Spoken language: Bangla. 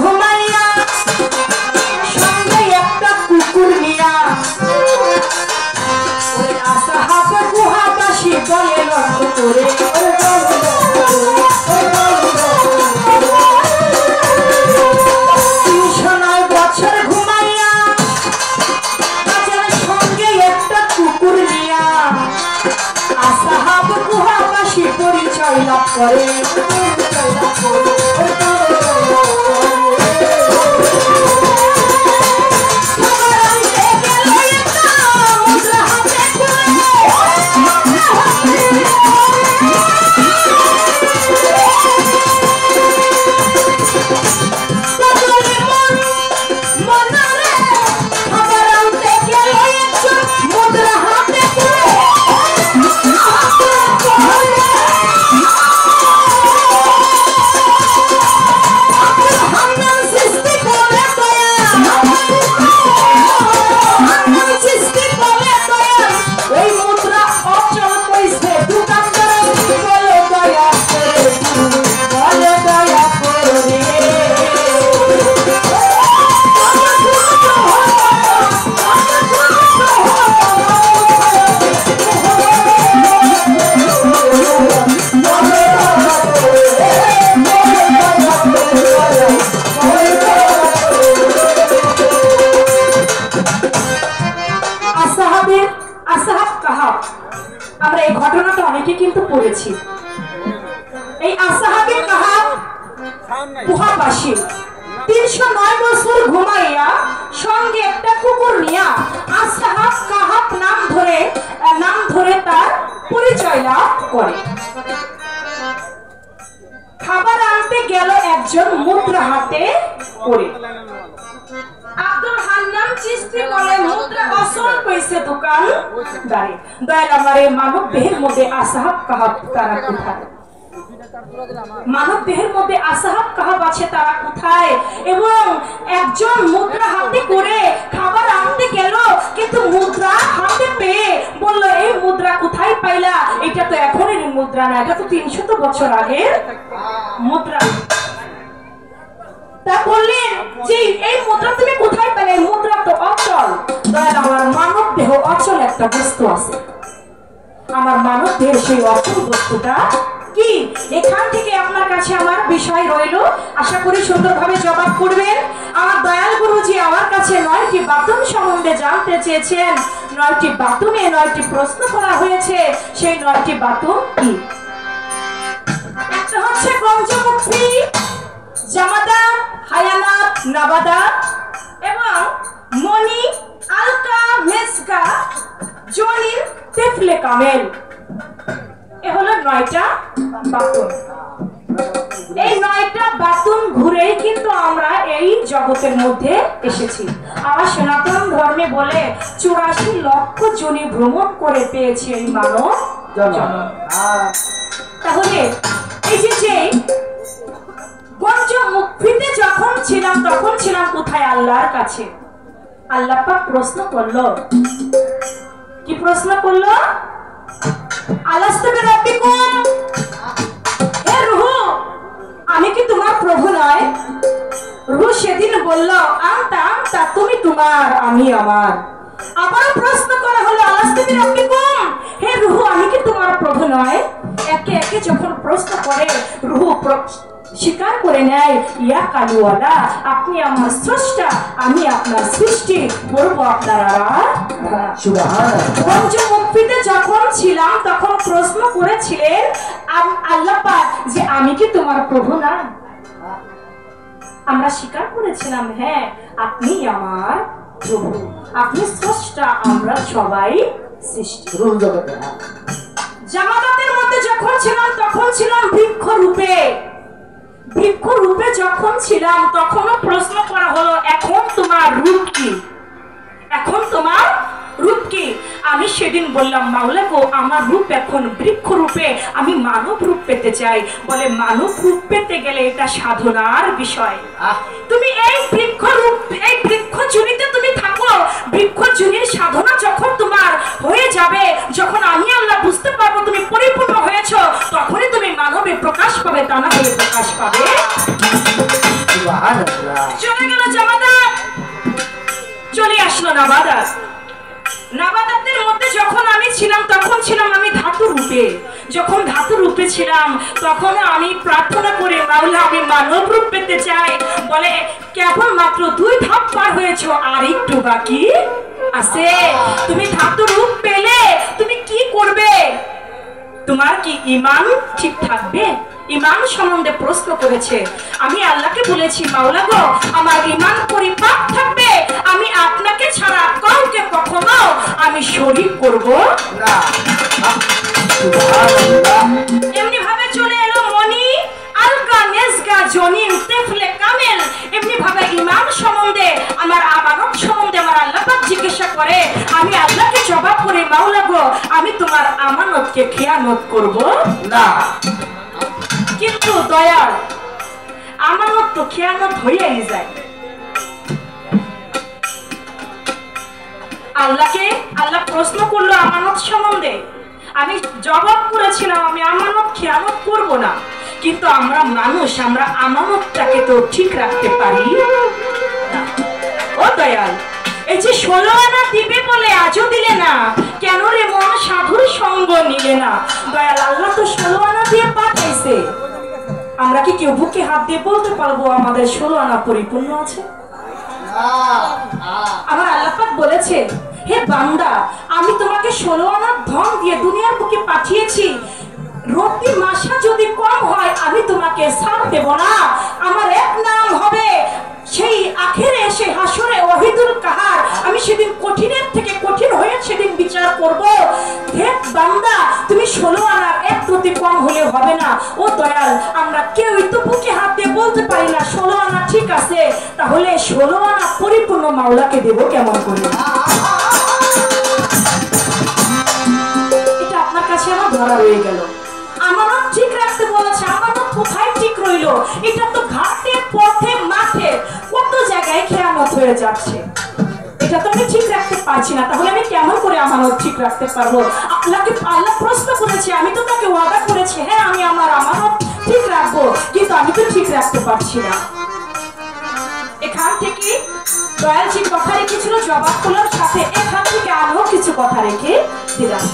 ঘুমাইয়া সঙ্গে একটা কুকুর নিয়া ওই আসহাব গুহাবাসী বলে লক্ষ্য করে 309 বছর ঘুমাইয়া সঙ্গে একটা কুকুর নিয়া আসহাব গুহাবাসী পরিচয় লাভ করে। আমরা এই ঘটনাটা অনেকে কিন্তু পড়েছি। এই আসহাবে কাহাব গুহাবাসী 309 বছর ঘুমাইয়া সঙ্গে একটা কুকুর নিয়া আসহাব কাহাব নাম ধরে তার পরিচয় লাভ করে। খাবার আনতে গেল একজন মুদ্রা হাতে করে। আব্দুল হান্নান চিশতি বলে মুদ্রা অসল কইছে দোকানদারে। দয়াল আমার এই মানব দেহের মধ্যে আসহাব কাহাব তারা কোথায়? মানব দেহের মধ্যে আসহাব কাহাব আছে তারা কোথায়? এবং একজন মুদ্রা হাতে করে খাবার আনতে গেল, কিন্তু মুদ্রা হাতে পেয়ে বলল এই মুদ্রা কোথায় পাইলা? এটা তো এখনের মুদ্রা না, এটা তো 300 বছর আগের মুদ্রা। তা বললেন যে এই মুদ্রা তুমি কোথায় পেলে? মুদ্রা তো অচল। দয়াল আমার মানব দেহ অচল একটা বস্তু আছে। আমার মানব দেহের সেই অচল বস্তুটা কি? এখান থেকে আপনার কাছে আমার বিষয় রইল, আশা করি সুন্দরভাবে জবাব করবেন। আমার দয়াল গুরুজি আমার কাছে 9টি বাতুন সম্বন্ধে জানতে চেয়েছেন। 9টি বাতুনে 9টি প্রশ্ন করা হয়েছে। সেই 9টি বাতুন কি? একটা হচ্ছে গঞ্জমুখী, জামাদা, হায়ানাত, নাবাদা এবং মনি, আলকা, মেসকা, জলিল, তেফলে কামেল। এ হলো 9টা বাতুন। এই 9টা বাতুন ঘুরে কিন্তু আমরা এই জগতের মধ্যে এসেছি। আমার সনাতন ধর্মে বলে 84 লক্ষ যোনি ভ্রমণ করে পেয়েছি এই মানব জন্ম। তাহলে এই যে গঞ্জমুখীতে যখন ছিলাম তখন ছিলাম কোথায়? আল্লাহর কাছে। আল্লাহ পাক প্রশ্ন করলো, কি প্রশ্ন করলো? আলাস্তু বিরাব্বিকুম, হে রূহ আমি কি তোমার প্রভু নয়? রূহ সেদিন বলল আনতা আনতা, তুমি তোমার আমি আমার। আবার প্রশ্ন করা হলো আলাস্তু বিরাব্বিকুম, হে রূহ আমি কি তোমার প্রভু নয়? একে একে যখন প্রশ্ন করে রূহ স্বীকার করে নেয়, ইয়া কালুওয়ালা আপনি আমার স্রষ্টা, আমি আপনার সৃষ্টি, বলবো আপনার আরাধনা। সুবহানাল্লাহ। গঞ্জমুখীতে যখন ছিলাম তখন প্রশ্ন করেছিলেন আল্লাহ পাক যে আমি কি তোমার প্রভু না? আমরা স্বীকার করেছিলাম হ্যাঁ আপনি আমার প্রভু, আপনি স্রষ্টা, আমরা সবাই সৃষ্টি। জামাতাতের মধ্যে যখন ছিলাম তখন ছিলাম বৃক্ষ রূপে। বৃক্ষ রূপে যখন ছিলাম তখনও প্রশ্ন করা হলো এখন তোমার রূপ কি? এখন তোমার রূপ কি? আমি সেদিন বললাম মাওলা গো আমার রূপ এখন বৃক্ষ রূপে, আমি মানব রূপ পেতে চাই। বলে মানব রূপ পেতে গেলে এটা সাধনার বিষয়। তুমি এই বৃক্ষ রূপ, এই বৃক্ষ জুনিতে তুমি থাকো, বৃক্ষ জুনির সাধনা যখন তোমার হয়ে যাবে, যখন আমি আল্লাহ বুঝতে পারবো তুমি পরিপূর্ণ হয়েছো, তখনই তুমি মানবে প্রকাশ পাবে, তা না হলে প্রকাশ পাবে। চলে গেল জামাদার, চলে আসলো নাবাদার। নাবাদারদের মধ্যে যখন আমি ছিলাম তখন ছিলাম আমি ধাতু রূপে। যখন ধাতু রূপে ছিলাম তখন আমি প্রার্থনা করে মাওলা আমি মানব রূপ পেতে চাই। বলে কেবল মাত্র 2 ধাপ পার হয়েছ, আর একটু বাকি আছে। তুমি ধাতু রূপ পেলে তুমি কি করবে? তোমার কি ঈমান ঠিক থাকবে? ঈমান সম্বন্ধে প্রশ্ন করেছে। আমি আল্লাহকে বলেছি মাওলা গো আমার ঈমান পরিপাক থাকবে, আমি আপনাকে ছাড়া কাউকে কখনো আমি শরীক করব না। এমনি ভাবে চলে এলো মনি আলগা নেজগা জনিন তেফলে কামেল। এমনি ভাবে ঈমান সম্বন্ধে আমার আমানত সম্বন্ধে আমার আল্লাহ পাক জিজ্ঞাসা করে। আমি আল্লাহকে জবাব করি মাওলা গো আমি তোমার আমানতকে খেয়ানত করব না। কিন্তু দয়াল আমানত তো খেয়ানত হয়েই যায়। আল্লাহকে আল্লাহ প্রশ্ন করলো আমানত সম্বন্ধে, আমি জবাব করেছিলাম আমি আমানত খেয়ানত করব না। কিন্তু আমরা মানুষ, আমরা আমানতটাকে তো ঠিক রাখতে পারি না। ও দয়াল এই যে 16 আনা দিবে বলে আজও দিলে না, কেন রে মন সাধুর সঙ্গ নিলে না? দয়াল আল্লাহ তো 16 আনা দিয়ে পাঠাইছে, আমরা কি কেউ বুকে হাত দিয়ে বলতে পারবো আমাদের 16 আনা পরিপূর্ণ আছে? আমার আল্লাহ পাক বলেছে হে বান্দা আমি তোমাকে 16 আনা ধন দিয়ে দুনিয়ার বুকে পাঠিয়েছি, রতি মাসা যদি কম হয় আমি তোমাকে ছাড় দেব না। আমার এক নাম হবে সেই আখেরে সেই হাসরে ওয়াহিদুল কাহার। আমি সেদিন কঠিনের থেকে কঠিন হয়ে সেদিন বিচার করব। হে বান্দা তুমি 16 আনার এক রতি কম হলে হবে না। ও দয়াল আমরা কেউই তো বুকে হাত দিয়ে বলতে পারি না 16 আনা ঠিক আছে, তাহলে 16 আনা পরিপূর্ণ মাওলাকে দেব কেমন করে? এটা আপনার কাছে আমার ধরা রয়ে গেল। আমানত ঠিক রাখতে বলেছে, আমানত কোথায় ঠিক রইলো? এটা তো ঘাটে পথে মাঠে কত জায়গায় খেয়ানত হয়ে যাচ্ছে। এটা তো আমি ঠিক রাখতে পারছি না, তাহলে আমি কেমন করে আমানত ঠিক রাখতে পারবো? আল্লাহকে আল্লাহ প্রশ্ন করেছে, আমি তো তাকে ওয়াদা করেছি হ্যাঁ আমি আমার আমানত ঠিক রাখবো, কিন্তু আমি তো ঠিক রাখতে পারছি না। এখান থেকে দয়াল যে কথা রেখেছিল জবাব তোলার সাথে এখান থেকে আরো কিছু কথা রেখে দিলাম।